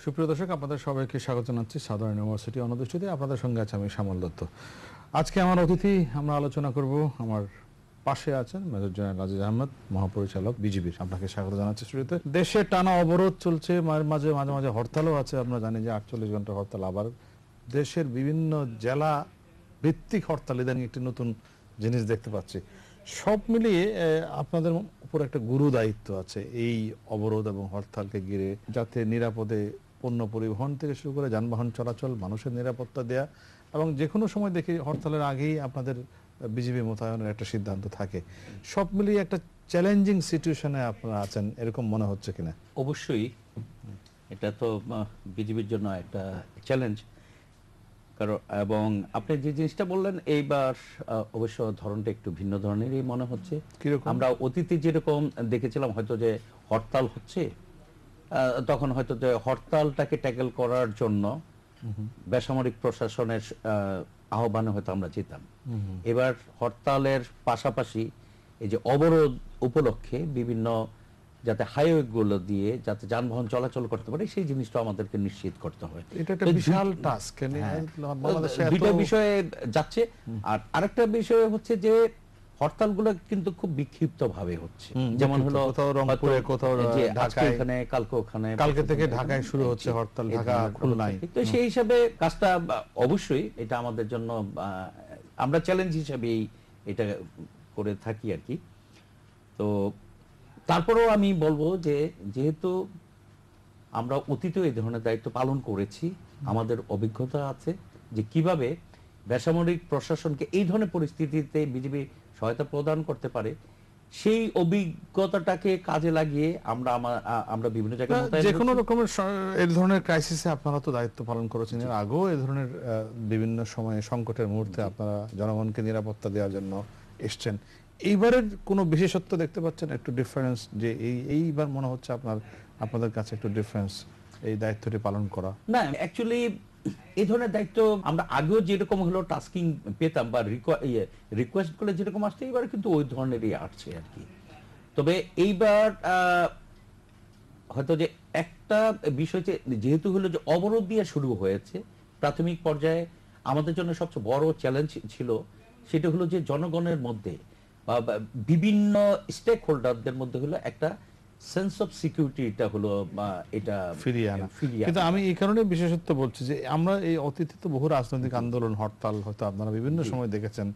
সুপ্রিয় দর্শক, আপনাদের সবাইকে স্বাগত জানাচ্ছি সাধারণ ইউনিভার্সিটি অনদৃষ্টিতে। আপনাদের সঙ্গে আছে আমি শ্যামল দত্ত। আজকে আমার অতিথি, আমরা আলোচনা করব, আমার পাশে আছেন মেজর জেনারেল আজিজ আহমেদ, মহাপরিচালক বিজিবির। আপনাকে স্বাগত জানাচ্ছি শুরুতে। দেশে টানা অবরোধ চলছে, মাঝে মাঝে হরতালও আছে। আমরা জানি যে 48 ঘন্টার হরতাল। আবার দেশের বিভিন্ন জেলা ভিত্তিক হরতাল, ইদানিং একটি নতুন জিনিস দেখতে পাচ্ছি। সব মিলিয়ে আপনাদের উপর একটা গুরু দায়িত্ব আছে এই অবরোধ এবং হরতালকে ঘিরে, যাতে নিরাপদে পণ্য পরিবহন থেকে শুরু করে যানবাহন চলাচল, মানুষের নিরাপত্তা দেয়া, এবং যে কোনো সময় দেখি হরতালের আগেই আপনাদের বিজিবি মোতায়েনের একটা সিদ্ধান্ত থাকে। সব মিলিয়ে একটা চ্যালেঞ্জিং সিচুয়েশনে আপনারা আছেন, এরকম মনে হচ্ছে কিনা? অবশ্যই এটা তো বিজিবির জন্য একটা চ্যালেঞ্জ, কারণ এবং আপনি যে জিনিসটা বললেন এইবার অবশ্য ধরনটা একটু ভিন্ন ধরনেরই মনে হচ্ছে। আমরা অতীতে যেরকম দেখেছিলাম হয়তো যে হরতাল হচ্ছে, তখন হয়তো যে হরতালটাকে ট্যাকেল করার জন্য বেসামরিক প্রশাসনের আহ্বানে হয়তো আমরা যেতাম। এবার হরতালের পাশাপাশি এই যে অবরোধ উপলক্ষে বিভিন্ন যাতে হাইওয়ে গুলো দিয়ে যাতে যানবাহন চলাচল করতে পারে সেই জিনিসটা আমাদেরকে নিশ্চিত করতে হবে। এটা একটা বিশাল টাস্ক। দুইটা বিষয়ে যাচ্ছে। আর আরেকটা বিষয় হচ্ছে যে হরতালগুলো কিন্তু খুব বিক্ষিপ্ত ভাবে হচ্ছে। যেমন হলো কোথাও রংপুরে, কোথাও ঢাকায়, এখানে কালকে ওখানে, কালকে থেকে ঢাকায় শুরু হচ্ছে হরতাল, ঢাকা খুলনায়। তো সেই হিসাবে কাজটা অবশ্যই এটা আমাদের জন্য আমরা চ্যালেঞ্জ হিসেবেই এটা করে থাকি আর কি। তো তারপরেও আমি বলবো যে যেহেতু আমরা অতীতে এই ধরনের দায়িত্ব পালন করেছি, আমাদের অভিজ্ঞতা আছে যে কিভাবে বেসামরিক প্রশাসনকে এই ধরনের পরিস্থিতিতে বিজিবি সহায়তা প্রদান করতে পারে, সেই অভিজ্ঞতাটাকে কাজে লাগিয়ে আমরা বিভিন্ন জায়গায় যে কোনো রকমের এই ধরনের ক্রাইসিসে আপনারা তো দায়িত্ব পালন করেছেন। এর আগেও এই ধরনের বিভিন্ন সময়ে সংকটের মুহূর্তে আপনারা জনগণকে নিরাপত্তা দেওয়ার জন্য এসছেন। এইবারের কোনো বিশেষত্ব দেখতে পাচ্ছেন, একটু ডিফারেন্স, যে এইবার মনে হচ্ছে আপনাদের কাছে একটু ডিফারেন্স এই দায়িত্বটি পালন করা? না, অ্যাকচুয়ালি এই ধরনের দায়িত্ব আমরা আগেও যেরকম হলো টাস্কিং পেতাম বা রিকোয়েস্ট গুলো যেরকম আসছে, এইবার কিন্তু ওই ধরনেরই আসছে আর কি। তবে এইবার হয়তো যে একটা বিষয় যেহেতু হলো যে অবরোধ দিয়ে শুরু হয়েছে, প্রাথমিক পর্যায়ে আমাদের জন্য সবচেয়ে বড় চ্যালেঞ্জ ছিল সেটা হলো যে জনগণের মধ্যে বা বিভিন্ন স্টেক হোল্ডারদের মধ্যে হলো একটা সেন্স অফ সিকিউরিটি, এটা হলো এটা ফিরিয়ে আনা। কিন্তু আমি এই কারণে বিশেষত্ব বলছি যে আমরা এই অতীতে তো বহু রাজনৈতিক আন্দোলন, হরতাল হয়তো আপনারা বিভিন্ন সময় দেখেছেন,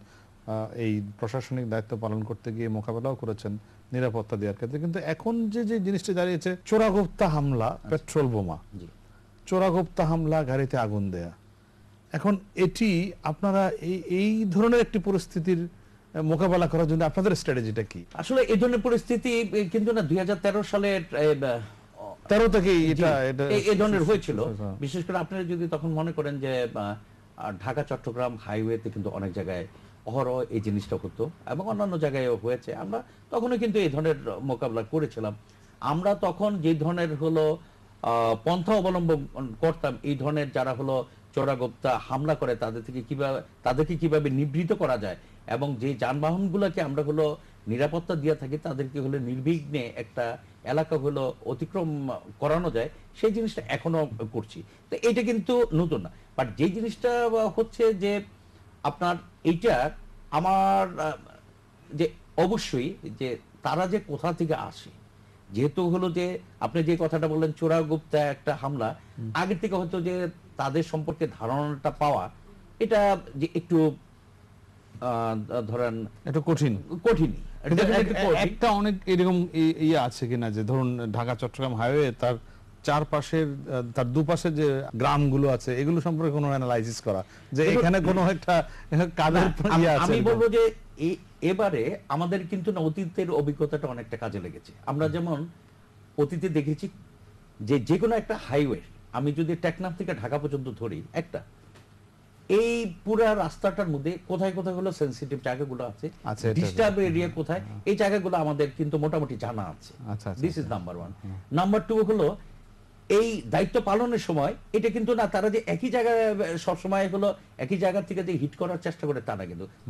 এই প্রশাসনিক দায়িত্ব পালন করতে গিয়ে মোকাবেলাও করেছেন নিরাপত্তা দেওয়ার ক্ষেত্রে। কিন্তু এখন যে জিনিসটা দাঁড়িয়েছে, চোরাগোপ্তা হামলা, পেট্রোল বোমা, চোরাগোপ্তা হামলা, গাড়িতে আগুন দেয়া, এখন এটি আপনারা এই ধরনের একটি পরিস্থিতির মোকাবেলা করার জন্য আপনাদের স্ট্র্যাটেজিটা কি? আসলে এই ধরনের পরিস্থিতি কিন্তু না 2013 সালে 13 থেকে এই ধরনের হয়েছিল। বিশেষ করে আপনারা যদি তখন মনে করেন যে ঢাকা চট্টগ্রাম হাইওয়েতে কিন্তু অনেক জায়গায় অহরহ এই জিনিসটা হতো এবং অন্যান্য জায়গায় হয়েছে। আমরা তখনও কিন্তু এই ধরনের মোকাবেলা করেছিলাম। আমরা তখন যে ধরনের হলো পন্থা অবলম্বন করতাম, এই ধরনের যারা হলো চোরাগোপ্তা হামলা করে তাদেরকে কিভাবে নিবৃত করা যায় এবং যে যানবাহনগুলোকে আমরা হলো নিরাপত্তা দিয়ে থাকি তাদেরকে হলো নির্বিঘ্নে একটা এলাকা হলো অতিক্রম করানো যায়, সেই জিনিসটা এখনো করছি। তো এটা কিন্তু নতুন না, বাট যে জিনিসটা হচ্ছে যে আপনার এইটা আমার যে অবশ্যই যে তারা যে কোথা থেকে আসে, যেহেতু হলো যে আপনি যে কথাটা বললেন চোরাগোপ্তা একটা হামলা, আগের থেকে হয়তো যে তাদের সম্পর্কে ধারণাটা পাওয়া এটা যে একটু ধরেন একটু কঠিনই। একটা অনেক এরকম ইয়ে আছে কিনা যে ধরুন ঢাকা চট্টগ্রাম হাইওয়ে, তার চারপাশের, তার দুপাশে যে গ্রামগুলো আছে, এগুলো সম্পর্কে কোনো অ্যানালাইসিস করা যে এখানে কোনো একটা কাদের ইয়ে আছে? আমি বলবো যে এবারে আমাদের কিন্তু না অতীতের অভিজ্ঞতাটা অনেকটা কাজে লেগেছে। আমরা যেমন অতীতে দেখেছি যে কোনো একটা হাইওয়ে, আমি যদি টেকনাফ থেকে ঢাকা পর্যন্ত ধরি, একটা এই পুরা রাস্তাটার মধ্যে কোথায় কোথায় হলো সেনসিটিভ জায়গাগুলো আছে, ডিস্টার্ব এরিয়া কোথায়, এই জায়গাগুলো আমাদের কিন্তু মোটামুটি জানা আছে। This is number 1। নাম্বার 2 হলো এই দায়িত্ব পালনের সময় এটা কিন্তু না তারা যে একই জায়গায় সব সময় হলো একই জায়গা থেকে যে হিট করার চেষ্টা করে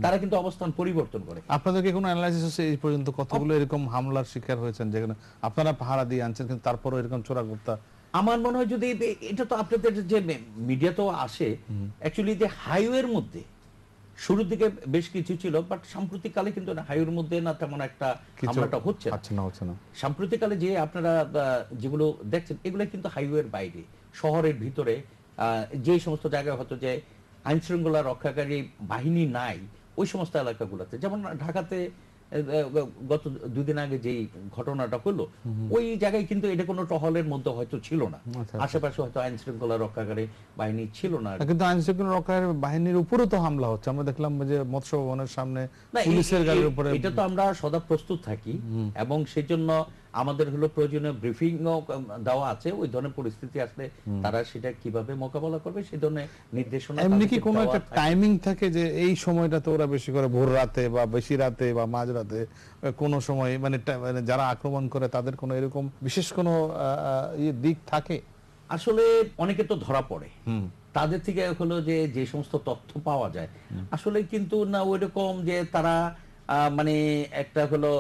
তারা কিন্তু অবস্থান পরিবর্তন করে। আপনাদের কি কোনো অ্যানালাইসিস আছে এই পর্যন্ত কতগুলো এরকম হামলার শিকার হয়েছেন যেখানে আপনারা পাহারা দিয়ে আনছেন কিন্তু তারপরও এরকম চোরাগোপ্তা আমার মনে হয় যদি এটা তো আপনাদের যে মিডিয়া তো আসে, অ্যাকচুয়ালি যে হাইওয়ের মধ্যে শুরুর দিকে বেশ কিছু ছিল, বাট সাম্প্রতিককালে কিন্তু হাইওয়ের মধ্যে না তেমন একটা হামলাটা হচ্ছে না। সাম্প্রতিককালে যে আপনারা যেগুলো দেখছেন এগুলো কিন্তু হাইওয়ের বাইরে, শহরের ভিতরে যে সমস্ত জায়গায় হয়তো যে আইন শৃঙ্খলা রক্ষাকারী বাহিনী নাই, ওই সমস্ত এলাকাগুলোতে, যেমন ঢাকাতে গত 2 দিন আগে যেই ঘটনাটা হলো, ওই জায়গায় কিন্তু এটা কোনো টহলের মধ্যে হয়তো ছিল না, আশেপাশে হয়তো আইন শৃঙ্খলা রক্ষাকারী বাহিনী ছিল না, কিন্তু আইন শৃঙ্খলা রক্ষাকারী বাহিনীর উপরেও তো হামলা হচ্ছে। আমরা দেখলাম যে মৎস্য ভবনের সামনে পুলিশের গাড়ির উপরে। এটা তো আমরা সদা প্রস্তুত থাকি এবং সেজন্য আমাদের হলো প্রয়োজনীয় ব্রিফিং দেওয়া আছে, ওই ধরনের পরিস্থিতি আসলে তারা সেটা কিভাবে মোকাবেলা করবে সেই ধরনের নির্দেশনা। এমনি কি কোনো একটা টাইমিং থাকে যে এই সময়টাতে ওরা বেশি করে ভোর রাতে বা বেশি রাতে বা মাঝ রাতে কোনো সময়, মানে যারা আক্রমণ করে তাদের কোনো এরকম বিশেষ কোনো দিক থাকে? আসলে অনেকে তো ধরা পড়ে, তাদের থেকে হলো যে সমস্ত তথ্য পাওয়া যায়, আসলে কিন্তু না ওইরকম যে তারা মানে একটা হলো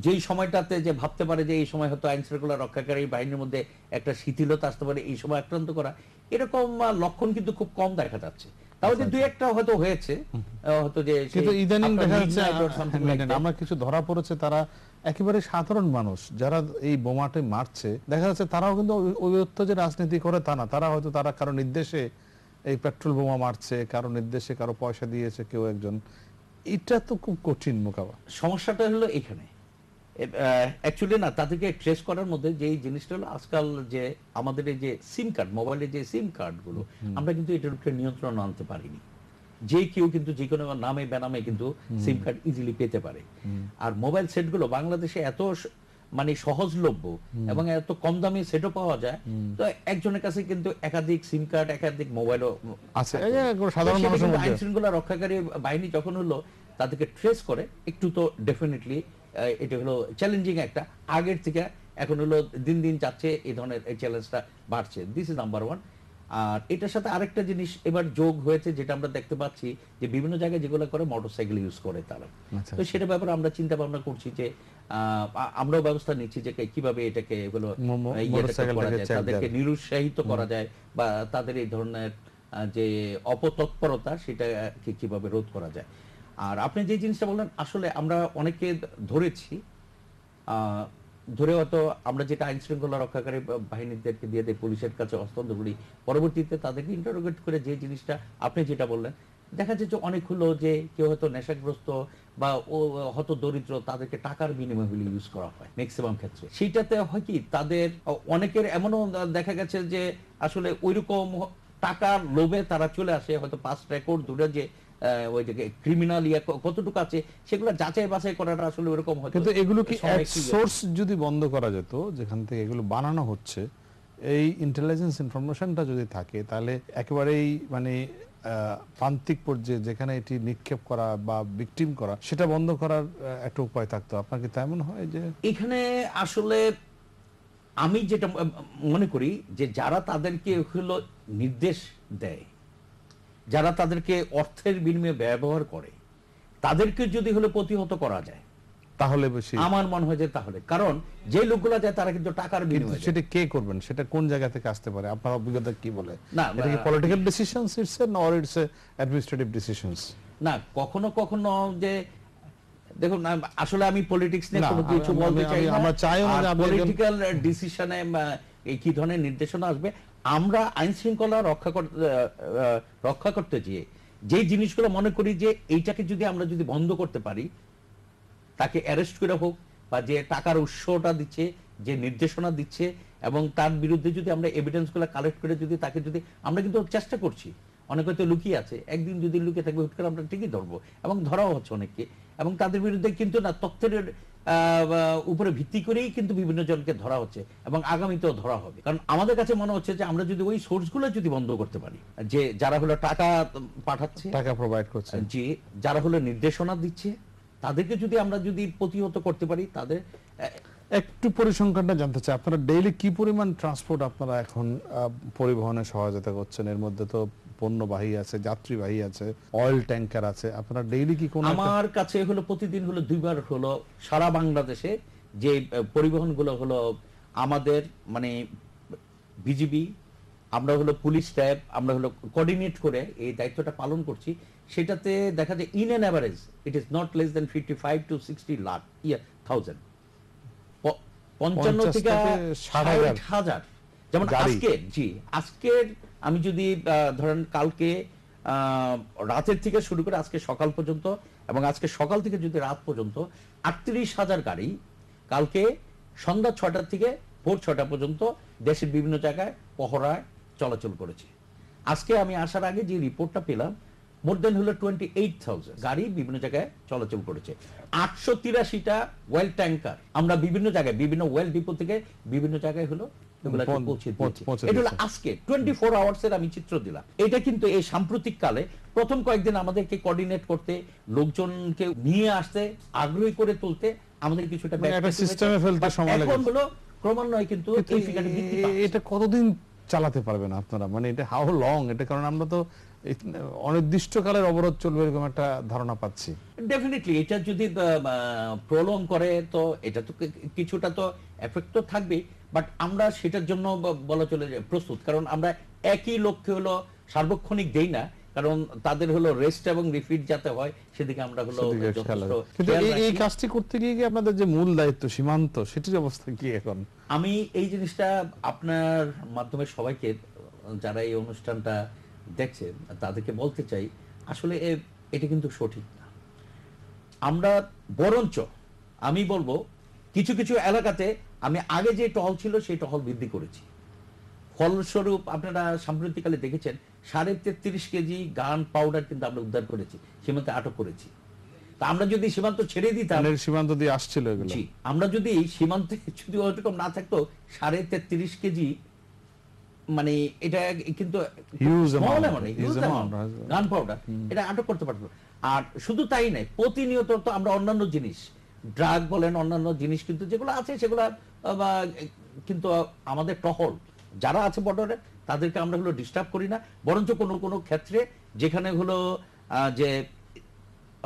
যেই সময়টাতে যে ভাবতে পারে যে এই সময় হয়তো আইন শৃঙ্খলা রক্ষাকারী বাহিনীর মধ্যে একটা শিথিলতা আসতে পারে, এই সময় আক্রান্ত করা, এরকম লক্ষণ কিন্তু খুব কম দেখা যাচ্ছে। তাও যে দুই একটা হয়তো হয়েছে, হয়তো যে কিন্তু ইদানিং দেখা যাচ্ছে আমরা কিছু ধরা পড়েছে তারা একেবারে সাধারণ মানুষ যারা এই বোমাটি মারছে, দেখা যাচ্ছে তারাও কিন্তু ওই অর্থ যে রাজনীতি করে তা না, তারা হয়তো তারা কারো নির্দেশে এই পেট্রোল বোমা মারছে, কারো নির্দেশে কারো পয়সা দিয়েছে কেউ একজন। এটা তো খুব কঠিন মোকাবেলা। সমস্যাটা হলো এখানে অ্যাকচুয়ালি না তাদেরকে ট্রেস করার মধ্যে যে জিনিসটা হলো আজকাল যে আমাদের এই যে সিম কার্ড, মোবাইলের যে সিম কার্ড গুলো, আমরা কিন্তু এটার উপরে নিয়ন্ত্রণ আনতে পারিনি। যে কেউ কিন্তু যে কোনো নামে বেনামে কিন্তু সিম কার্ড ইজিলি পেতে পারে। আর মোবাইল সেট গুলো বাংলাদেশে এত মানে সহজলভ্য এবং এত কম দামে সেটও পাওয়া যায়, তো একজনের কাছে কিন্তু একাধিক সিম কার্ড, একাধিক মোবাইলও আছে। সাধারণ মানুষের মধ্যে আইন শৃঙ্খলা রক্ষাকারী বাহিনী যখন হলো তাদেরকে ট্রেস করে, একটু তো ডেফিনেটলি এটা হলো চ্যালেঞ্জিং একটা, আগের থেকে এখন হলো দিন দিন যাচ্ছে এই ধরনের এই চ্যালেঞ্জটা বাড়ছে। This is number 1। আর এটার সাথে আরেকটা জিনিস এবার যোগ হয়েছে যেটা আমরা দেখতে পাচ্ছি যে বিভিন্ন জায়গায় যেগুলো করে মোটরসাইকেল ইউজ করে তারা, তো সেটা ব্যাপারে আমরা চিন্তা ভাবনা করছি যে আমরাও ব্যবস্থা নিচ্ছি যে কিভাবে এটাকে এগুলো তাদেরকে নিরুৎসাহিত করা যায় বা তাদের এই ধরনের যে অপতৎপরতা সেটা কিভাবে রোধ করা যায়। আর আপনি যে জিনিসটা বললেন, আসলে আমরা অনেকে ধরেছি, ধরে হয়তো আমরা যেটা আইন শৃঙ্খলা রক্ষাকারী বাহিনীদেরকে দিয়ে দেয়, পুলিশের কাছে হস্তান্তর করি, পরবর্তীতে তাদেরকে ইন্টারোগেট করে যে জিনিসটা আপনি যেটা বললেন, দেখা যায় যে অনেক হলো যে কেউ হয়তো নেশাগ্রস্ত বা ও হয়তো দরিদ্র, তাদেরকে টাকার বিনিময়ে ইউজ করা হয় ম্যাক্সিমাম ক্ষেত্রে। সেইটাতে হয় কি তাদের অনেকের এমনও দেখা গেছে যে আসলে ওইরকম টাকার লোভে তারা চলে আসে, হয়তো পাস্ট রেকর্ড দূরে যে ওই যে ক্রিমিনাল কতটুকু আছে সেগুলো যাচাই বাছাই করাটা আসলে ওরকম হয়। কিন্তু এগুলো কি সোর্স যদি বন্ধ করা যেত, যেখান থেকে এগুলো বানানো হচ্ছে, এই ইন্টেলিজেন্স ইনফরমেশনটা যদি থাকে, তাহলে একেবারেই মানে প্রান্তিক পর্যায়ে যেখানে এটি নিক্ষেপ করা বা ভিকটিম করা, সেটা বন্ধ করার একটা উপায় থাকতো। আপনার কি তেমন হয় যে এখানে আসলে আমি যেটা মনে করি যে যারা তাদেরকে হলো নির্দেশ দেয়, যারা তাদেরকে অর্থের বিনিময়ে ব্যবহার করে, তাদেরকে যদি হলো প্রতিহত করা যায় তাহলে বেশি আমার মনে হয় যে তাহলে, কারণ যে লোকগুলো যায় তারা কিন্তু টাকার বিনিময়ে। সেটা কে করবেন, সেটা কোন জায়গা থেকে আসতে পারে? আপনার অভিজ্ঞতা কি বলে? না, এটা কি political decisions it's or it's administrative decisions? না, কখনো কখনো যে দেখুন, আসলে আমি পলিটিক্স নিয়ে কোনো কিছু বলতে চাই না, আমরা চাইও না পলিটিক্যাল ডিসিশনে এই কি ধরনের নির্দেশনা আসবে। আমরা আইন শৃঙ্খলা রক্ষা করতে গিয়ে যে জিনিসগুলো মনে করি যে এইটাকে যদি আমরা যদি বন্ধ করতে পারি, তাকে অ্যারেস্ট করে হোক বা যে টাকার উৎসটা দিচ্ছে, যে নির্দেশনা দিচ্ছে, এবং তার বিরুদ্ধে যদি আমরা এভিডেন্সগুলো কালেক্ট করে যদি তাকে যদি আমরা কিন্তু চেষ্টা করছি, অনেকে তো লুকিয়ে আছে, একদিন যদি লুকিয়ে থাকবে হুট করে আমরা ঠিকই ধরবো এবং ধরাও হচ্ছে অনেককে, এবং তাদের বিরুদ্ধে কিন্তু না তথ্যের উপরে ভিত্তি করেই কিন্তু বিভিন্ন জনকে ধরা হচ্ছে এবং আগামীতেও ধরা হবে। কারণ আমাদের কাছে মনে হচ্ছে যে আমরা যদি ওই সোর্সগুলো যদি বন্ধ করতে পারি, যে যারা হলো টাকা পাঠাচ্ছে, টাকা প্রোভাইড করছে, যে যারা হলো নির্দেশনা দিচ্ছে, তাদেরকে যদি আমরা যদি প্রতিহত করতে পারি, তাদের একটু পরিসংখ্যানটা জানতে চাই। আপনারা ডেইলি কি পরিমাণ ট্রান্সপোর্ট আপনারা এখন পরিবহনে সহায়তা করছেন? এর মধ্যে তো পণ্যবাহী আছে, যাত্রীবাহী আছে, অয়েল ট্যাঙ্কার আছে। আপনারা ডেইলি কি কোন? আমার কাছে হলো প্রতিদিন হলো 2 বার হলো সারা বাংলাদেশে যে পরিবহনগুলো হলো আমাদের মানে বিজিবি, আমরা হলো পুলিশ র্যাব, আমরা হলো কোঅর্ডিনেট করে এই দায়িত্বটা পালন করছি, সেটাতে দেখা যায় in an average it is not less than 55 to 60 lakh thousand, 55 থেকে 60,000। যেমন আজকে, জি আজকের আমি যদি ধরেন কালকে রাতের থেকে শুরু করে আজকে সকাল পর্যন্ত এবং আজকে সকাল থেকে যদি রাত পর্যন্ত 38,000 গাড়ি কালকে সন্ধ্যা 6টা থেকে ভোর 6টা পর্যন্ত দেশের বিভিন্ন জায়গায় পহরায় চলাচল করেছে। আজকে আমি আসার আগে যে রিপোর্টটা পেলাম, মোর দেন হলো 28,000 গাড়ি বিভিন্ন জায়গায় চলাচল করেছে। 883টা ওয়েল ট্যাঙ্কার আমরা বিভিন্ন জায়গায়, বিভিন্ন ওয়েল ডিপো থেকে বিভিন্ন জায়গায় হলো এটা হলো আজকে 24 আওয়ার্সের আমি চিত্র দিলাম। এটা কিন্তু এই সাম্প্রতিক কালে প্রথম কয়েকদিন আমাদেরকে কোঅর্ডিনেট করতে, লোকজনকে নিয়ে আসতে, আগ্রহী করে তুলতে আমাদের কিছুটা সিস্টেমে ফেলতে সময় লাগে। এখন হলো ক্রমান্বয়ে কিন্তু এই ফিগারটা বৃদ্ধি পাচ্ছে। এটা কতদিন চালাতে পারবেন আপনারা, মানে এটা হাউ লং? এটা কারণ আমরা তো অনির্দিষ্টকালের অবরোধ চলবে এরকম একটা ধারণা পাচ্ছি। ডেফিনেটলি এটা যদি প্রলং করে তো এটা তো কিছুটা তো এফেক্ট তো থাকবে, বাট আমরা সেটার জন্য বলা চলে প্রস্তুত, কারণ আমরা একই লক্ষ্যে হলো সার্বক্ষণিক দেই না, কারণ তাদের হলো রেস্ট এবং রিফিট যাতে হয় সেদিকে আমরা হলো। কিন্তু এই কাজটি করতে গিয়ে কি আপনাদের যে মূল দায়িত্ব সীমান্ত, সেটির অবস্থা কি এখন? আমি এই জিনিসটা আপনার মাধ্যমে সবাইকে যারা এই অনুষ্ঠানটা দেখছেন তাদেরকে বলতে চাই, আসলে এটা কিন্তু সঠিক না। আমরা বরঞ্চ আমি বলবো কিছু কিছু এলাকাতে আমি আগে যে টহল ছিল সেই টহল বৃদ্ধি করেছি। ফলস্বরূপ আপনারা সাম্প্রতিককালে দেখেছেন 33.5 কেজি গান পাউডার কিন্তু আমরা উদ্ধার করেছি, সীমান্তে আটক করেছি। তা আমরা যদি সীমান্ত ছেড়ে দিতাম, সীমান্ত দিয়ে আসছিল এগুলো, আমরা যদি সীমান্তে যদি ওরকম না থাকতো 33.5 কেজি, মানে এটা কিন্তু গান পাউডার এটা আটক করতে পারতো। আর শুধু তাই নাই, প্রতিনিয়ত তো আমরা অন্যান্য জিনিস, ড্রাগ বলেন, অন্যান্য জিনিস কিন্তু যেগুলো আছে সেগুলো কিন্তু আমাদের টহল যারা আছে বর্ডারে তাদেরকে আমরা হলো ডিস্টার্ব করি না, বরঞ্চ কোনো কোনো ক্ষেত্রে যেখানে হলো যে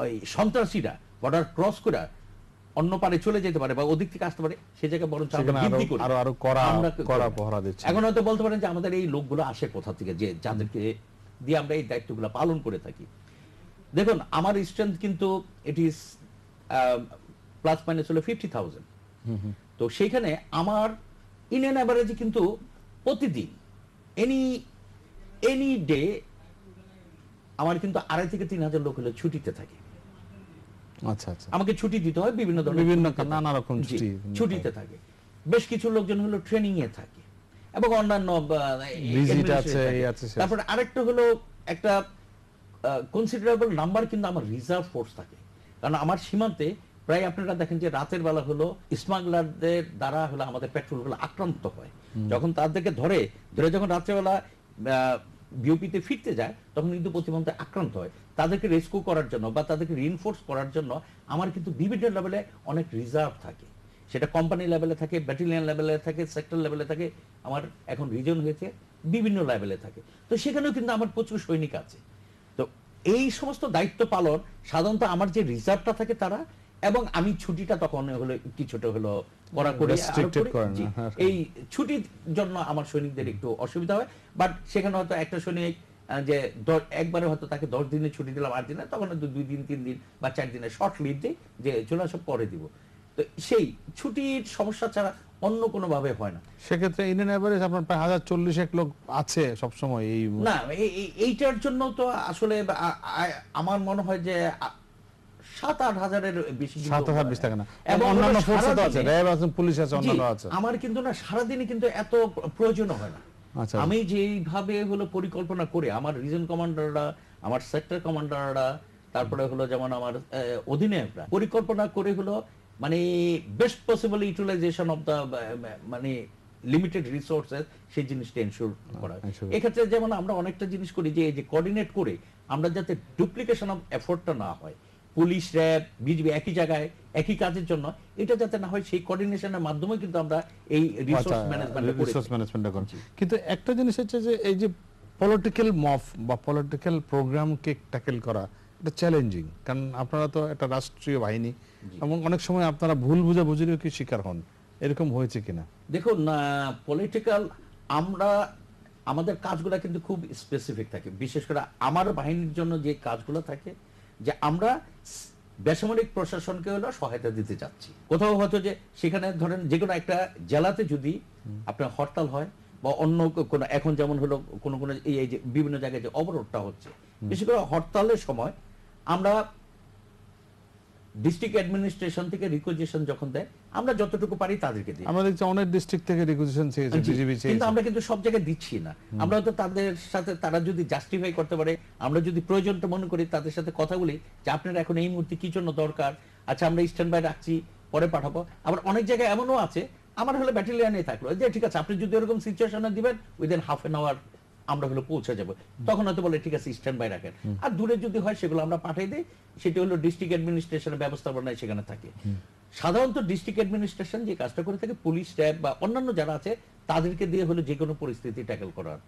ওই সন্ত্রাসীরা বর্ডার ক্রস করে অন্য পারে চলে যেতে পারে বা ওদিক থেকে আসতে পারে, সে জায়গায় বরঞ্চ আরো কড়া পহরা দিচ্ছি। এখন হয়তো বলতে পারেন যে আমাদের এই লোকগুলো আসে কোথা থেকে, যে যাদেরকে দিয়ে আমরা এই দায়িত্বগুলো পালন করে থাকি। দেখুন আমার স্ট্রেংথ কিন্তু ইট ইজ প্লাস মাইনাস হলো 50,000। তো সেইখানে আমার ইন এন অ্যাভারেজে কিন্তু প্রতিদিন এনি ডে আমার কিন্তু 2,500 থেকে 3,000 লোক হলো ছুটিতে থাকে। আচ্ছা আচ্ছা, আমাকে ছুটি দিতে হয় বিভিন্ন ধরনের, বিভিন্ন নানা রকম ছুটিতে থাকে। বেশ কিছু লোকজন হলো ট্রেনিং এ থাকে এবং অন্যান্য তারপরে আরেকটা হলো একটা কনসিডারেবল নাম্বার কিন্তু আমার রিজার্ভ ফোর্স থাকে, কারণ আমার সীমান্তে প্রায় আপনারা দেখেন যে রাতের বেলা হলো স্মাগলারদের দ্বারা হলো আমাদের পেট্রোল গুলো আক্রান্ত হয়। যখন তাদেরকে ধরে যখন রাত্রেবেলা বিওপিতে ফিরতে যায় তখন কিন্তু প্রতিমন্ত্রী আক্রান্ত হয়। তাদেরকে রেস্কিউ করার জন্য বা তাদেরকে রিইনফোর্স করার জন্য আমার কিন্তু বিভিন্ন লেভেলে অনেক রিজার্ভ থাকে, সেটা কোম্পানি লেভেলে থাকে, ব্যাটালিয়ন লেভেলে থাকে, সেক্টর লেভেলে থাকে, আমার এখন রিজন হয়েছে বিভিন্ন লেভেলে থাকে। তো সেখানেও কিন্তু আমার প্রচুর সৈনিক আছে। তো এই সমস্ত দায়িত্ব পালন সাধারণত আমার যে রিজার্ভটা থাকে তারা, এবং আমি ছুটিটা তখন হলো কিছুটা হলো করা করে এই ছুটির জন্য আমার সৈনিকদের একটু অসুবিধা হয়, বাট সেখানে হয়তো একটা সৈনিক যে একবারে হয়তো তাকে 10 দিনের ছুটি দিলাম 8 দিনে, তখন 2 দিন 3 দিন বা 4 দিনের শর্ট লিভ দিই যে চলে আসো পরে দিব। তো সেই ছুটির সমস্যা ছাড়া অন্য কোনো ভাবে হয় না। সেক্ষেত্রে ইন এন এভারেজ আপনার প্রায় 1040 লোক আছে সব সময় এই না, এইটার জন্য তো আসলে আমার মনে হয় যে 7-8 হাজারের বেশি, 7-8 থাকে না, এবং অন্যান্য ফোর্স তো আছে, র‍্যাব আছে, পুলিশ আছে, অন্যান্য আছে। আমার কিন্তু না সারাদিনে কিন্তু এত প্রয়োজন হয় না। আমি যেইভাবে হলো পরিকল্পনা করে আমার রিজন কমান্ডাররা, আমার সেক্টর কমান্ডাররা, তারপরে হলো যেমন আমার অধিনায়করা পরিকল্পনা করে হলো মানে best possible utilization of the মানে লিমিটেড রিসোর্সেস, সেই জিনিসটা এনশিওর করা। এক্ষেত্রে যেমন আমরা অনেকটা জিনিস করি যে এই যে কোঅর্ডিনেট করে আমরা যাতে ডুপ্লিকেশন অফ এফোর্টটা না হয়, পুলিশ র‍্যাব বিজিবি একই জায়গায় একই কাজের জন্য এটা যাতে না হয়, সেই কোঅর্ডিনেশনের মাধ্যমে কিন্তু আমরা এই রিসোর্স ম্যানেজমেন্ট করছি। কিন্তু একটা জিনিস হচ্ছে যে এই যে পলিটিক্যাল মফ বা পলিটিক্যাল প্রোগ্রামকে ট্যাকেল করা এটা চ্যালেঞ্জিং, কারণ আপনারা তো একটা রাষ্ট্রীয় বাহিনী এবং অনেক সময় আপনারা ভুল বুঝাবুঝিরও কি শিকার হন, এরকম হয়েছে কিনা? দেখুন পলিটিক্যাল আমরা আমাদের কাজগুলো কিন্তু খুব স্পেসিফিক থাকে, বিশেষ করে আমার বাহিনীর জন্য যে কাজগুলো থাকে, যে আমরা বেসামরিক প্রশাসনকে হলো সহায়তা দিতে যাচ্ছি। কোথাও হয়তো যে সেখানে ধরেন যে কোনো একটা জেলাতে যদি আপনার হরতাল হয় বা অন্য কোনো, এখন যেমন হলো কোনো কোনো এই যে বিভিন্ন জায়গায় যে অবরোধটা হচ্ছে, বিশেষ করে হরতালের সময় আমরা ডিস্ট্রিক্ট অ্যাডমিনিস্ট্রেশন থেকে রিকোয়েস্টেশন যখন দেয়, আমরা যতটুকু পারি তাদেরকে দিই। আমরা দেখছি অনেক ডিস্ট্রিক্ট থেকে রিকোয়েস্টেশন চেয়েছে, বিজিবি চেয়েছে, কিন্তু আমরা কিন্তু সব জায়গায় দিচ্ছি না। আমরা তো তাদের সাথে, তারা যদি জাস্টিফাই করতে পারে, আমরা যদি প্রয়োজনটা মনে করি তাদের সাথে কথা বলি যে আপনারা এখন এই মুহূর্তে কি জন্য দরকার, আচ্ছা আমরা স্ট্যান্ড বাই রাখছি, পরে পাঠাবো। আবার অনেক জায়গায় এমনও আছে, আমার হলো ব্যাটালিয়নে থাকলো যে ঠিক আছে আপনি যদি এরকম সিচুয়েশনে দিবেন উইদিন হাফ এন আওয়ার আমরা হলো পৌঁছে যাব, তখন হয়তো বলে ঠিক আছে স্ট্যান্ড বাই রাখেন। আর দূরে যদি হয় সেগুলো আমরা পাঠিয়ে দিই, সেটা হলো ডিস্ট্রিক্ট অ্যাডমিনিস্ট্রেশনের ব্যবস্থাপনায় সেখানে থাকে। সাধারণত ডিস্ট্রিক্ট অ্যাডমিনিস্ট্রেশন যে কাজটা করে থাকে, পুলিশ, র্যাব বা অন্যান্য যারা আছে তাদেরকে দিয়ে হলো যে কোনো পরিস্থিতি ট্যাকেল করার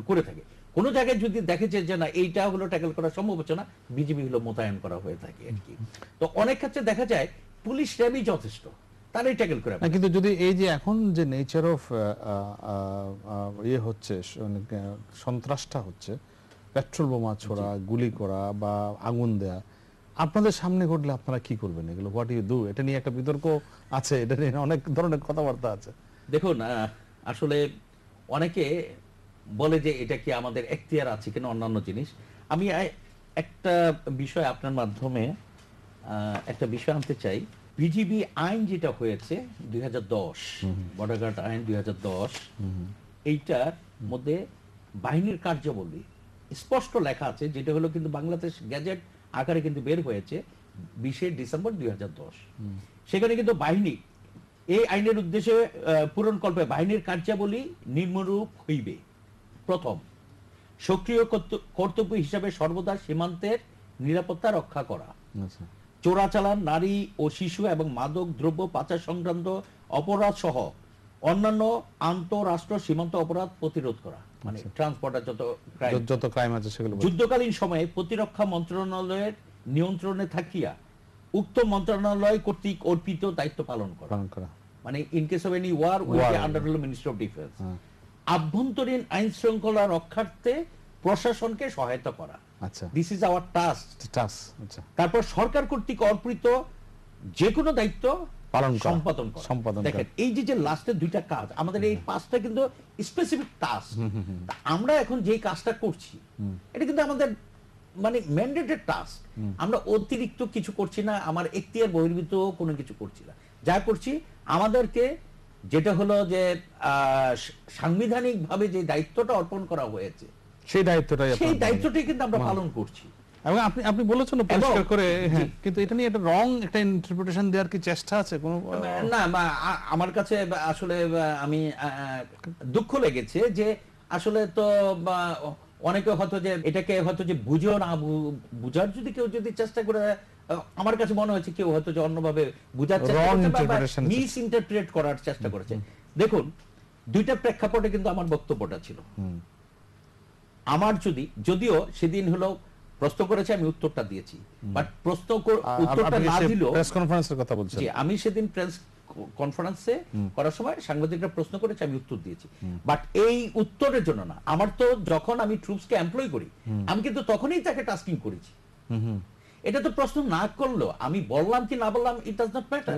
করে থাকে। কোনো জায়গায় যদি দেখে যে না এইটা হলো ট্যাকেল করা সম্ভব হচ্ছে না, বিজিবি হলো মোতায়েন করা হয়ে থাকে আর কি। তো অনেক ক্ষেত্রে দেখা যায় পুলিশ, র্যাবই যথেষ্ট, তারাই ট্যাকেল করে। কিন্তু যদি এই যে এখন যে নেচার অফ ইয়ে হচ্ছে, সন্ত্রাসটা হচ্ছে, পেট্রোল বোমা ছোড়া, গুলি করা বা আগুন দেয়া, আপনাদের সামনে ঘটলে আপনারা কি করবেন? এগুলো হোয়াট ইউ ডু? এটা নিয়ে একটা বিতর্ক আছে, এটা নিয়ে অনেক ধরনের কথাবার্তা আছে। দেখুন, আসলে অনেকে বলে যে এটা কি আমাদের এখতিয়ার আছে কিনা অন্যান্য জিনিস। আমি একটা বিষয় আপনার মাধ্যমে একটা বিষয় আনতে চাই। বিজিবি আইন যেটা হয়েছে 2010, বর্ডার গার্ড আইন 2010, এইটার মধ্যে বাহিনীর কার্যাবলী স্পষ্ট লেখা আছে, যেটা হলো কিন্তু বাংলাদেশ গ্যাজেট আকারে কিন্তু বের হয়েছে 20 ডিসেম্বর 2010। সেখানে কিন্তু বাহিনী এই আইনের উদ্দেশ্যে পূরণকল্পে বাহিনীর কার্যাবলী নিম্নরূপ হইবে। প্রথম, সক্রিয় কর্তব্য হিসাবে সর্বদা সীমান্তের নিরাপত্তা রক্ষা করা, চোরাচালান, নারী ও শিশু এবং মাদক দ্রব্য পাচার সংক্রান্ত অপরাধ সহ অন্যান্য আন্তঃরাষ্ট্র সীমান্ত অপরাধ প্রতিরোধ করা, মানে ট্রান্সপোর্টার যত ক্রাইম আছে সেগুলো যুদ্ধকালীন সময়ে প্রতিরক্ষা মন্ত্রণালয়ের নিয়ন্ত্রণে থাকিয়া উক্ত মন্ত্রণালয় কর্তৃক অর্পিত দায়িত্ব পালন করা, মানে in case of any war will be under the ministry of defence. আভ্যন্তরীণ আইন শৃঙ্খলা রক্ষার্থে প্রশাসনকে সহায়তা করা, আচ্ছা, দিস ইজ আওয়ার টাস্ক। আচ্ছা, তারপর সরকার কর্তৃক অর্পিত যে কোনো দায়িত্ব পালন সম্পাদন করা। দেখেন এই যে লাস্টের দুইটা কাজ, আমাদের এই পাঁচটা কিন্তু স্পেসিফিক টাস্ক। আমরা এখন যে কাজটা করছি এটা কিন্তু আমাদের মানে ম্যান্ডেটেড টাস্ক। আমরা অতিরিক্ত কিছু করছি না, আমার এখতিয়ার বহির্ভূত কোনো কিছু করছি না। যা করছি আমাদেরকে যেটা হলো যে সাংবিধানিক ভাবে যে দায়িত্বটা অর্পণ করা হয়েছে, সেই দায়িত্বটাই কিন্তু আমরা পালন করছি। এবং আপনি বলেছেন পরিষ্কার করে, হ্যাঁ, কিন্তু এটা নিয়ে একটা রং একটা ইন্টারপ্রিটেশন দেওয়ার কি চেষ্টা আছে কোনো? না, আমার কাছে আসলে আমি দুঃখ লেগেছে যে আসলে তো অনেকে হয়তো যে এটাকে হয়তো যে বুঝেও না, বুঝার যদি কেউ যদি চেষ্টা করে, আমার কাছে মনে হয়েছে কেউ হয়তো যে অন্যভাবে বুঝার চেষ্টা করেছে, মিস ইন্টারপ্রেট করার চেষ্টা করেছে। দেখুন, দুইটা প্রেক্ষাপটে কিন্তু আমার বক্তব্যটা ছিল। আমার যদিও সেদিন হলো প্রশ্ন করেছে, আমি উত্তরটা দিয়েছি, বাট প্রশ্ন উত্তরটা না দিলেও প্রেস কনফারেন্সের কথা বলছেন। জি, আমি সেদিন প্রেস কনফারেন্সে করার সময় সাংবাদিকরা প্রশ্ন করেছে, আমি উত্তর দিয়েছি। বাট এই উত্তরের জন্য না, আমার তো যখন আমি ট্রুপসকে এমপ্লয় করি আমি কিন্তু তখনই তাকে টাস্কিং করেছি। এটা তো প্রশ্ন না করলো, আমি বললাম কি না বললাম, ইট ডাজ নট ম্যাটার।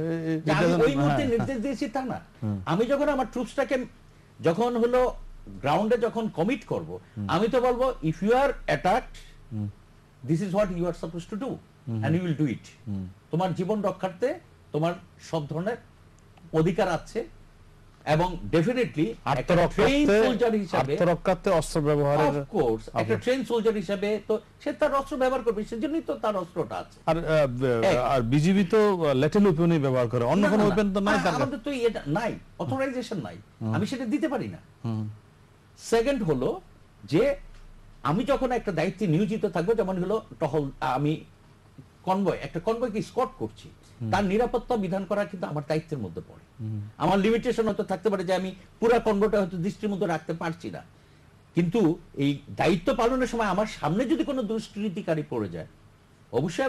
আমি ওই মুহূর্তে নির্দেশ দিয়েছি তা না। আমি যখন আমার ট্রুপসটাকে যখন হলো গ্রাউন্ডে যখন কমিট করব, আমি তো বলবো if you are attacked, this is what you are supposed to do and you will do it. তোমার জীবন রক্ষার্থে তোমার সব ধরনের অধিকার আছে, এবং ডেফিনেটলি একটা ট্রেন সোলজার হিসেবে আত্মরক্ষার্থে অস্ত্র ব্যবহারের, অফ কোর্স একটা ট্রেন সোলজার হিসেবে তো সে তার অস্ত্র ব্যবহার করবে, সেজন্যই তো তার অস্ত্রটা আছে। আর বিজিবি তো লেটেল ওয়েপনই ব্যবহার করে, অন্য কোনো ওয়েপন তো নাই। আমাদের তো এটা নাই, অথরাইজেশন নাই, আমি সেটা দিতে পারি না। সেকেন্ড হলো যে আমি যখন একটা দায়িত্বে নিয়োজিত থাকবো, যেমন হলো টহল, আমি একটা কনভয়কে স্কট করছি, তার নিরাপত্তা বিধান করা কিন্তু আমার দায়িত্বের মধ্যে পড়ে। আমার লিমিটেশন হয়তো থাকতে পারে যে আমি পুরো কনভয়টা হয়তো দৃষ্টির মধ্যে রাখতে পারছি না, কিন্তু এই দায়িত্ব পালনের সময় আমার সামনে যদি কোনো দুষ্কৃতিকারী পড়ে যায়, অবশ্যই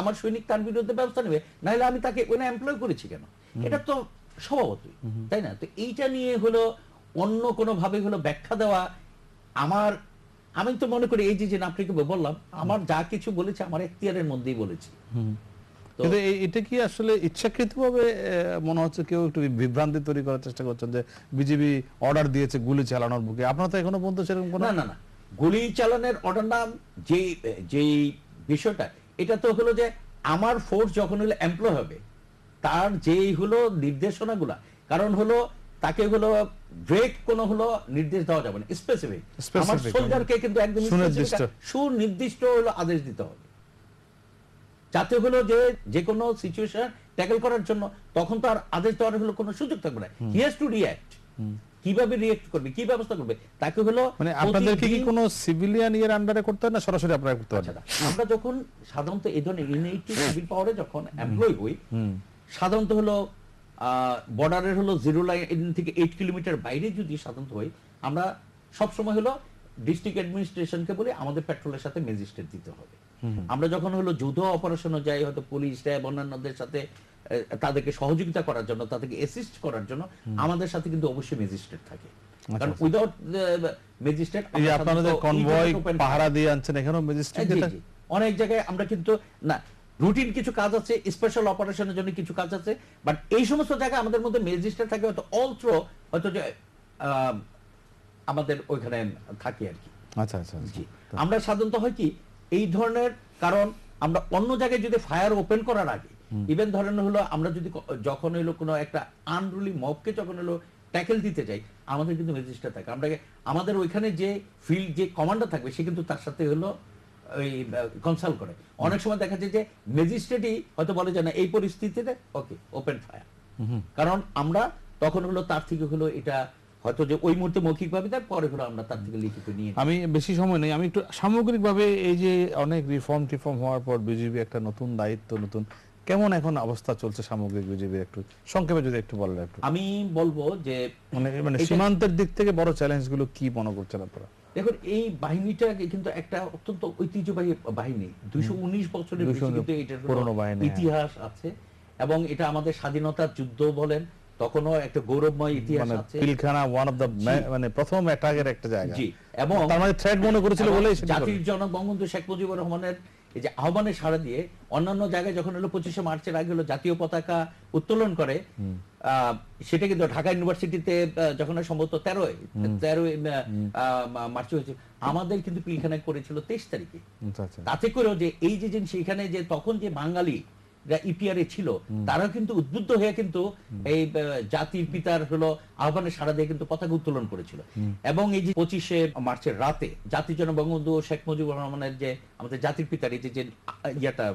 আমার সৈনিক তার বিরুদ্ধে ব্যবস্থা নেবে, নাহলে আমি তাকে ওখানে এমপ্লয় করেছি কেন? এটা তো স্বভাবতই, তাই না? তো এইটা নিয়ে হলো অন্য কোনো ভাবে হলো ব্যাখ্যা দেওয়া আমি তো মনে করি এই যে আপনাকে বললাম আমার যা কিছু বলেছে আমার এখতিয়ারের মধ্যেই বলেছি। কিন্তু এটা কি আসলে ইচ্ছাকৃতভাবে মনে হচ্ছে কেউ একটু বিভ্রান্তি তৈরি করার চেষ্টা করছেন যে বিজিবি অর্ডার দিয়েছে গুলি চালানোর বুকে? আপনারা তো এখনো পর্যন্ত সেরকম কোনো না গুলি চালানোর অর্ডার না, যেই বিষয়টা এটা তো হলো যে আমার ফোর্স যখন হলো এমপ্লয় হবে তার যেই হলো নির্দেশনাগুলা, কারণ হলো তাকে হলো ব্রেক কোনো হলো নির্দেশ দেওয়া যাবে না, স্পেসিফিক আমার সোলজারকে কিন্তু একদম সুনির্দিষ্ট হলো আদেশ দিতে হবে, যাতে হলো যে কোনো সিচুয়েশন ট্যাকল করার জন্য তখন তো আর আদেশ দেওয়ার হলো কোনো সুযোগ থাকবে না, হি হ্যাজ টু রিঅ্যাক্ট। কিভাবে রিঅ্যাক্ট করবে, কি ব্যবস্থা করবে, তাকে হলো মানে আপনাদের কি কোনো সিভিলিয়ান এর আন্ডারে করতে হয় না সরাসরি আপনারা করতে হয়? আমরা যখন সাধারণত এই ধরনের ইউনাইটেড সিভিল পাওয়ারে যখন এমপ্লয় হই, সাধারণত হলো বর্ডারের হলো 0 লাইন থেকে 8 কিলোমিটার বাইরে যদি সাধারণত হই, আমরা সব সময় হলো ডিস্ট্রিক্ট অ্যাডমিনিস্ট্রেশনকে বলি আমাদের পেট্রোলের সাথে ম্যাজিস্ট্রেট দিতে হবে। আমরা যখন হলো যুদ্ধ অপারেশনে যাই, হয়তো পুলিশ র্যাব অন্যান্যদের সাথে তাদেরকে সহযোগিতা করার জন্য, তাদেরকে অ্যাসিস্ট করার জন্য আমাদের সাথে কিন্তু অবশ্যই ম্যাজিস্ট্রেট থাকে, কারণ উইদাউট ম্যাজিস্ট্রেট আপনাদের কনভয় পাহারা দিয়ে আনছেন এখানেও ম্যাজিস্ট্রেট থাকে। অনেক জায়গায় আমরা কিন্তু না রুটিন কিছু কাজ আছে, স্পেশাল অপারেশনের জন্য কিছু কাজ আছে, বাট এই সমস্ত জায়গায় আমাদের মধ্যে ম্যাজিস্ট্রেট থাকে, হয়তো অল থ্রো হয়তো যে আমাদের ওইখানে থাকে আর কি। আচ্ছা আচ্ছা জি, আমরা সাধারণত হয় কি এই ধরনের, কারণ আমরা অন্য জায়গায় যদি ফায়ার ওপেন করার আগে ইভেন ধরেন হলো আমরা যদি যখন হলো কোনো একটা আনরুলি মবকে যখন হলো ট্যাকেল দিতে যাই, আমাদের কিন্তু ম্যাজিস্ট্রেট থাকে, আমরা আমাদের ওইখানে যে ফিল্ড যে কমান্ডার থাকবে সে কিন্তু তার সাথে হলো ওই কনসাল্ট করে। অনেক সময় দেখা যায় যে ম্যাজিস্ট্রেটই হয়তো বলে যে না এই পরিস্থিতিতে ওকে ওপেন ফায়ার, কারণ আমরা তখন হলো তার থেকে হলো এটা হয়তো যে ওই মুহূর্তে মৌখিকভাবে দেয়, পরে হলো আমরা তার থেকে লিখিত নিয়ে। আমি বেশি সময় নেই, আমি একটু সামগ্রিকভাবে এই যে অনেক রিফর্ম হওয়ার পর বিজিবি একটা নতুন দায়িত্ব, নতুন কেমন এখন অবস্থা চলছে সামগ্রিক বিজিবির একটু সংক্ষেপে যদি একটু বলেন। একটু আমি বলবো যে মানে সীমান্তের দিক থেকে বড় চ্যালেঞ্জগুলো কি মনে করছেন আপনারা? দেখুন এই বাহিনীটা কিন্তু একটা অত্যন্ত ঐতিহ্যবাহী বাহিনী, 219 বছরের বেশি কিন্তু এটার পুরনো বাহিনী, ইতিহাস আছে, এবং এটা আমাদের স্বাধীনতার যুদ্ধ বলেন তখনও একটা গৌরবময় ইতিহাস আছে। পিলখানা ওয়ান অফ দ্য মানে প্রথম অ্যাটাকের একটা জায়গা, জি, এবং তার মানে থ্রেট মনে করেছিল বলেই জাতির জনক বঙ্গবন্ধু শেখ মুজিবুর রহমানের এই যে আহ্বানে সাড়া দিয়ে অন্যান্য জায়গায় যখন হলো 25শে মার্চের আগে হলো জাতীয় পতাকা উত্তোলন করে, সেটা কিন্তু ঢাকা ইউনিভার্সিটিতে যখন সম্ভবত 13 মার্চ হয়েছে, আমাদের কিন্তু পিলখানায় করেছিল 23 তারিখে। তাতে করেও যে এই যে সেখানে যে তখন যে বাঙালি ইপিআরে ছিল তারা কিন্তু উদ্বুদ্ধ হয়ে কিন্তু এই জাতির পিতার হলো আহ্বানে সাড়া দিয়ে কিন্তু পতাকা উত্তোলন করেছিল, এবং এই যে 25শে মার্চের রাতে জাতির জনক বঙ্গবন্ধু শেখ মুজিবুর রহমানের যে আমাদের জাতির পিতার এই যে ইয়াটা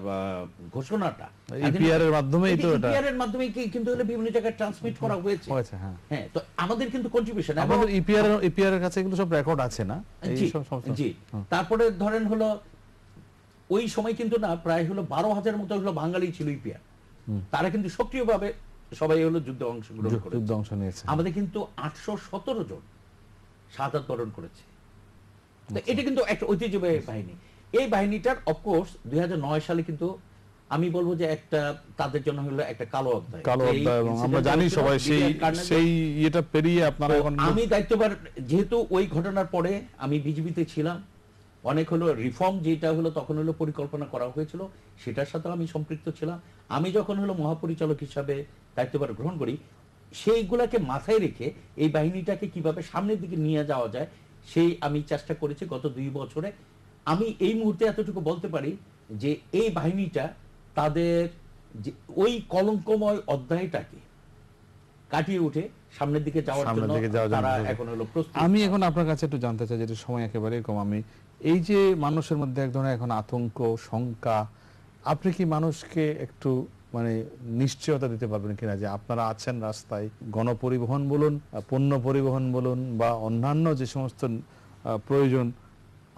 ঘোষণাটা ইপিআর এর মাধ্যমেই তো এটা ইপিআর এর মাধ্যমে কিন্তু বিভিন্ন জায়গায় ট্রান্সমিট করা হয়েছে। হ্যাঁ, তো আমাদের কিন্তু কন্ট্রিবিউশন, আমাদের ইপিআর এর কাছে এগুলো সব রেকর্ড আছে না? জি, তারপরে ধরেন হলো ওই সময় কিন্তু না প্রায় হলো 12,000 মতো হলো বাঙালি ছিল ইপিআর, তারা কিন্তু সক্রিয়ভাবে সবাই হলো যুদ্ধে অংশ নিয়েছে। আমাদের কিন্তু 817 জন শাহাদাত বরণ করেছে, এটা কিন্তু একটা ঐতিহ্যবাহী বাহিনী। এই বাহিনীটার অফকোর্স 2009 সালে কিন্তু আমি বলবো যে একটা তাদের জন্য হলো একটা কালো অধ্যায়, এবং আমরা জানি সবাই সেই এটা পেরিয়ে আপনারা এখন, আমি দায়িত্বভার যেহেতু ওই ঘটনার পরে আমি বিজিবিতে ছিলাম, অনেক হলো রিফর্ম যেটা হলো তখন হলো পরিকল্পনা করা হয়েছিল সেটার সাথে আমি সম্পৃক্ত ছিলাম। আমি যখন হলো মহাপরিচালক হিসাবে দায়িত্বভার গ্রহণ করি, সেইগুলাকে মাথায় রেখে এই বাহিনীটাকে কিভাবে সামনের দিকে নিয়ে যাওয়া যায় সেই আমি চেষ্টা করেছি গত 2 বছরে। আমি এই মুহূর্তে এতটুকু বলতে পারি যে এই বাহিনীটা তাদের যে ওই কলঙ্কময় অধ্যায়টাকে কাটিয়ে উঠে সামনের দিকে যাওয়ার জন্য তারা এখন হলো প্রস্তুত। আমি এখন আপনার কাছে একটু জানতে চাই, যেটা সময় একেবারে কম, আমি এই যে মানুষের মধ্যে এক ধরনের এখন আতঙ্ক শঙ্কা, আপনি কি মানুষকে একটু মানে নিশ্চয়তা দিতে পারবেন কিনা যে আপনারা আছেন রাস্তায়, গণপরিবহন বলুন, পণ্য পরিবহন বলুন বা অন্যান্য যে সমস্ত প্রয়োজন,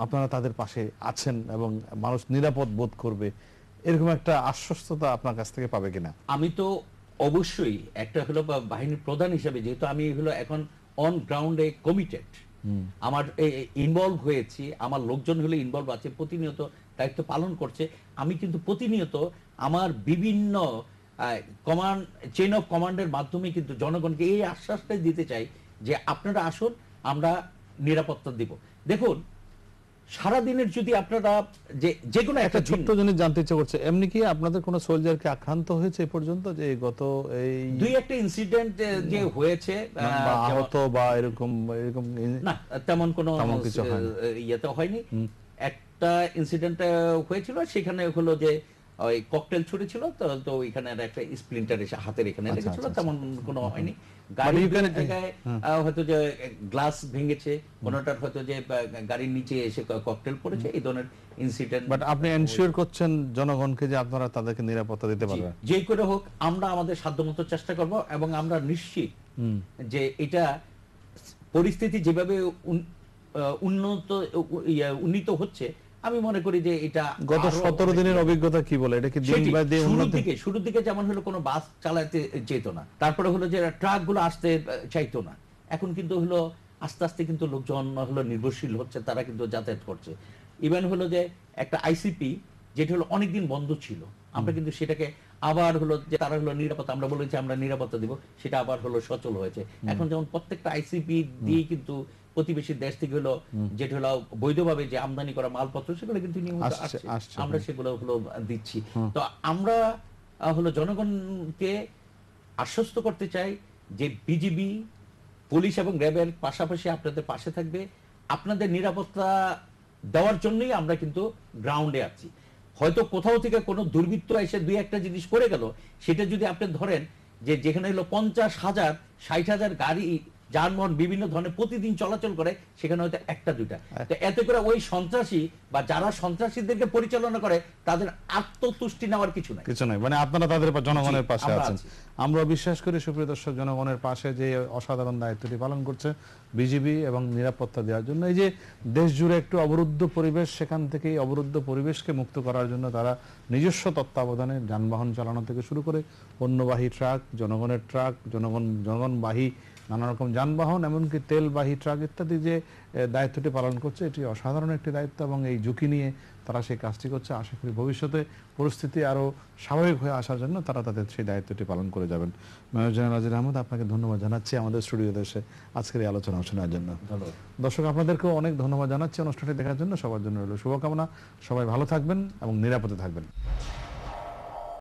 আপনারা তাদের পাশে আছেন এবং মানুষ নিরাপদ বোধ করবে, এরকম একটা আশ্বস্ততা আপনার কাছ থেকে পাবে কিনা? আমি তো অবশ্যই একটা হলো বাহিনীর প্রধান হিসেবে, যেহেতু আমি হলো এখন অন গ্রাউন্ডে কমিটেড, আমার ইনভলভ হয়েছি, আমার লোকজন হলে ইনভলভ আছে, প্রতিনিয়ত দায়িত্ব পালন করছে, আমি কিন্তু প্রতিনিয়ত আমার বিভিন্ন কমান্ড চেইন অফ কমান্ডের মাধ্যমে কিন্তু জনগণকে এই আশ্বাসটাই দিতে চাই যে আপনারা আসুন, আমরা নিরাপত্তা দিব। দেখুন, সারাদিনের যদি আপনারা যে কোনো একটা ছোট্ট জিনিস জানতে ইচ্ছে করছে, এমনি কি আপনাদের কোনো সোলজার কি আক্রান্ত হয়েছে এই পর্যন্ত, যে গত এই দুই একটা ইনসিডেন্ট যে হয়েছে বা আহত বা এরকম এরকম না, তেমন কোনো কিছু হয়নি? ইয়েতে হয়নি। একটা ইনসিডেন্ট হয়েছিল, সেখানে হলো যে ওই ককটেল ছুড়েছিল, তো ওইখানে একটা স্প্লিন্টার এসে হাতের এখানে লেগেছিল, তেমন কোনো হয়নি। গাড়ির জায়গায় হয়তো যে গ্লাস ভেঙেছে, কোনোটার হয়তো যে গাড়ির নিচে এসে ককটেল পড়েছে, এই ধরনের ইনসিডেন্ট। বাট আপনি এনশিওর করছেন জনগণকে যে আপনারা তাদেরকে নিরাপত্তা দিতে পারবেন? যে করে হোক আমরা আমাদের সাধ্যমতো চেষ্টা করব, এবং আমরা নিশ্চিত যে এটা পরিস্থিতি যেভাবে উন্নীত হচ্ছে, আমি মনে করি যে এটা গত 17 দিনের অভিজ্ঞতা কি বলে? এটা কি দিন বাই দিন শুরুর দিকে যেমন হলো কোনো বাস চালাতে যেত না, তারপরে হলো যে ট্রাক গুলো আসতে চাইতো না, এখন কিন্তু হলো আস্তে আস্তে কিন্তু লোকজন হলো নির্ভরশীল হচ্ছে, তারা কিন্তু যাতায়াত করছে। ইভেন হলো যে একটা আইসিপি যেটা হলো অনেকদিন বন্ধ ছিল, আমরা কিন্তু সেটাকে আবার হলো যে তারা হলো নিরাপত্তা, আমরা বলেছি আমরা নিরাপত্তা দিব, সেটা আবার হলো সচল হয়েছে। এখন যেমন প্রত্যেকটা আইসিপি দিয়ে কিন্তু প্রতিবেশী দেশ থেকে হলো যেটা হলো বৈধভাবে যে আমদানি করা মালপত্র, সেগুলো কিন্তু নিয়মিত আসছে, আমরা সেগুলো হলো দিচ্ছি। তো আমরা হলো জনগণকে আশ্বস্ত করতে চাই যে বিজিবি, পুলিশ এবং র্যাবের পাশাপাশি আপনাদের পাশে থাকবে, আপনাদের নিরাপত্তা দেওয়ার জন্যই আমরা কিন্তু গ্রাউন্ডে আছি। হয়তো কোথাও থেকে কোনো দুর্বৃত্ত এসে দুই একটা জিনিস করে গেল, সেটা যদি আপনি ধরেন যে যেখানে হলো 50,000 60,000 গাড়ি যানবাহন বিভিন্ন ধরনের প্রতিদিন চলাচল করে, সেখানে হয়তো একটা দুইটা, তো এতে করে ওই সন্ত্রাসী বা যারা সন্ত্রাসীদেরকে পরিচালনা করে তাদের আত্মতুষ্টি নেওয়ার কিছু নাই, মানে আপনারা তাদের জনগণের পাশে আছেন। আমরা বিশ্বাস করি সুপ্রিয় দর্শক, জনগণের পাশে যে অসাধারণ দায়িত্বটি পালন করছে বিজিবি এবং নিরাপত্তা দেওয়ার জন্য, এই যে দেশ জুড়ে একটু অবরুদ্ধ পরিবেশ, সেখান থেকে এই অবরুদ্ধ পরিবেশকে মুক্ত করার জন্য তারা নিজস্ব তত্ত্বাবধানে যানবাহন চালানো থেকে শুরু করে পণ্যবাহী ট্রাক, জনগণের ট্রাক, জনগণবাহী নানা রকম যানবাহন, এমনকি তেলবাহী ট্রাক ইত্যাদি যে দায়িত্বটি পালন করছে, এটি অসাধারণ একটি দায়িত্ব, এবং এই ঝুঁকি নিয়ে তারা সেই কাজটি করছে। আশা করি ভবিষ্যতে পরিস্থিতি আরও স্বাভাবিক হয়ে আসার জন্য তারা তাদের সেই দায়িত্বটি পালন করে যাবেন। মেজর জেনারেল নাজির আহমদ, আপনাকে ধন্যবাদ জানাচ্ছি আমাদের স্টুডিওতে এসে আজকের এই আলোচনা শোনার জন্য। দর্শক আপনাদেরকেও অনেক ধন্যবাদ জানাচ্ছি অনুষ্ঠানটি দেখার জন্য। সবার জন্য রইল শুভকামনা, সবাই ভালো থাকবেন এবং নিরাপদে থাকবেন।